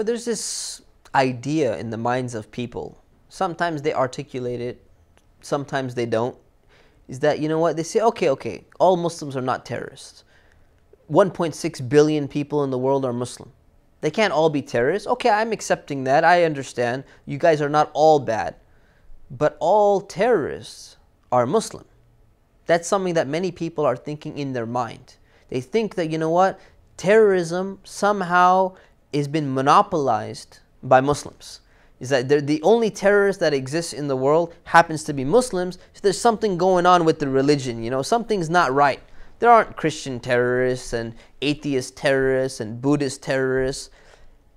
There's this idea in the minds of people. Sometimes they articulate it, sometimes they don't. Is that, they say, okay, all Muslims are not terrorists. 1.6 billion people in the world are Muslim. They can't all be terrorists. Okay, I'm accepting that. I understand. You guys are not all bad. But all terrorists are Muslim. That's something that many people are thinking in their mind. They think that, terrorism somehow has been monopolized by Muslims. Is that they're the only terrorist that exists in the world happens to be Muslims, so there's something going on with the religion, something's not right. There aren't Christian terrorists and atheist terrorists and Buddhist terrorists.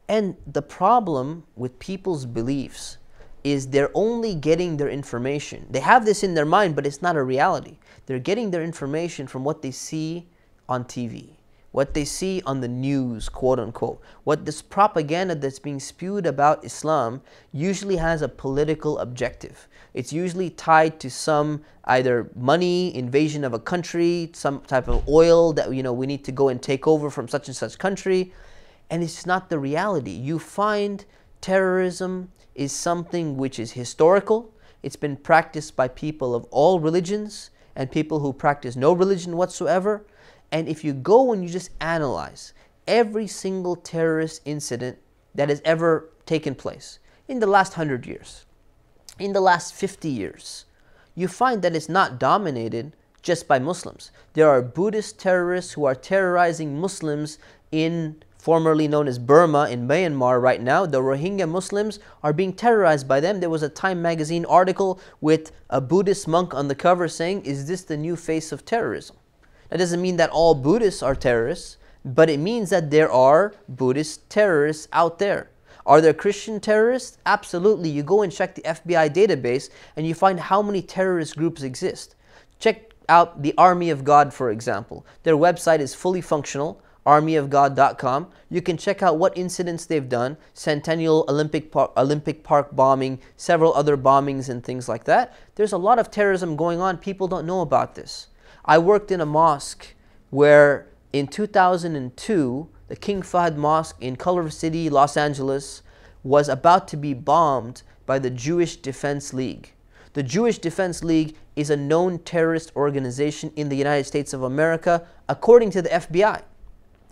And the problem with people's beliefs is they're only getting their information. They have this in their mind, but it's not a reality. They're getting their information from what they see on TV, what they see on the news, quote unquote. What this propaganda that's being spewed about Islam usually has a political objective. It's usually tied to some either money, invasion of a country, some type of oil that we need to go and take over from such and such country. And it's not the reality. You find terrorism is something which is historical. It's been practiced by people of all religions and people who practice no religion whatsoever. And if you go and you just analyze every single terrorist incident that has ever taken place in the last 100 years, in the last 50 years, you find that it's not dominated just by Muslims. There are Buddhist terrorists who are terrorizing Muslims in formerly known as Burma in Myanmar right now. The Rohingya Muslims are being terrorized by them. There was a Time magazine article with a Buddhist monk on the cover saying, "Is this the new face of terrorism?" That doesn't mean that all Buddhists are terrorists, but it means that there are Buddhist terrorists out there. Are there Christian terrorists? Absolutely. You go and check the FBI database and you find how many terrorist groups exist. Check out the Army of God, for example. Their website is fully functional, armyofgod.com. You can check out what incidents they've done, Centennial Olympic Park bombing, several other bombings and things like that. There's a lot of terrorism going on. People don't know about this. I worked in a mosque where in 2002, the King Fahd Mosque in Culver City, Los Angeles, was about to be bombed by the Jewish Defense League. The Jewish Defense League is a known terrorist organization in the United States of America, according to the FBI.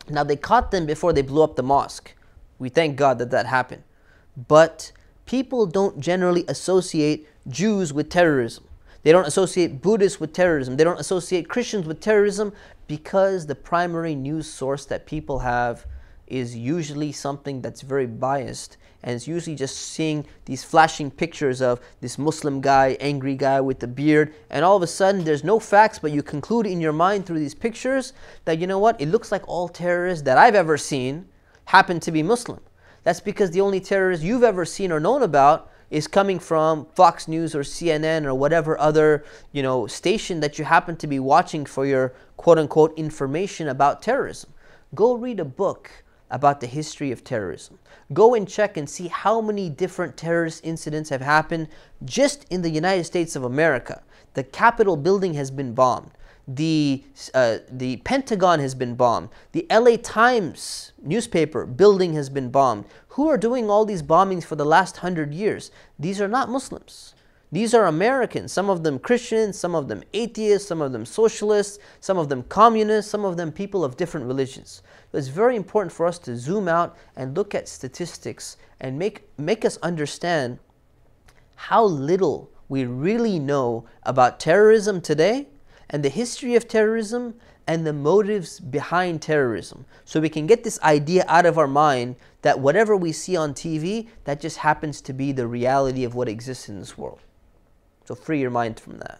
Now, they caught them before they blew up the mosque. We thank God that that happened. But people don't generally associate Jews with terrorism. They don't associate Buddhists with terrorism. They don't associate Christians with terrorism because the primary news source that people have is usually something that's very biased, and it's usually just seeing these flashing pictures of this Muslim guy, angry guy with the beard, and all of a sudden there's no facts, but you conclude in your mind through these pictures that, it looks like all terrorists that I've ever seen happen to be Muslim. That's because the only terrorists you've ever seen or known about is coming from Fox News or CNN or whatever other, station that you happen to be watching for your quote-unquote information about terrorism. Go read a book about the history of terrorism. Go and check and see how many different terrorist incidents have happened just in the United States of America. The Capitol building has been bombed. The Pentagon has been bombed. The LA Times newspaper building has been bombed. Who are doing all these bombings for the last 100 years? These are not Muslims. These are Americans, some of them Christians, some of them atheists, some of them socialists, some of them communists, some of them people of different religions. So it's very important for us to zoom out and look at statistics and make us understand how little we really know about terrorism today and the history of terrorism and the motives behind terrorism. So we can get this idea out of our mind that whatever we see on TV, that just happens to be the reality of what exists in this world. So free your mind from that.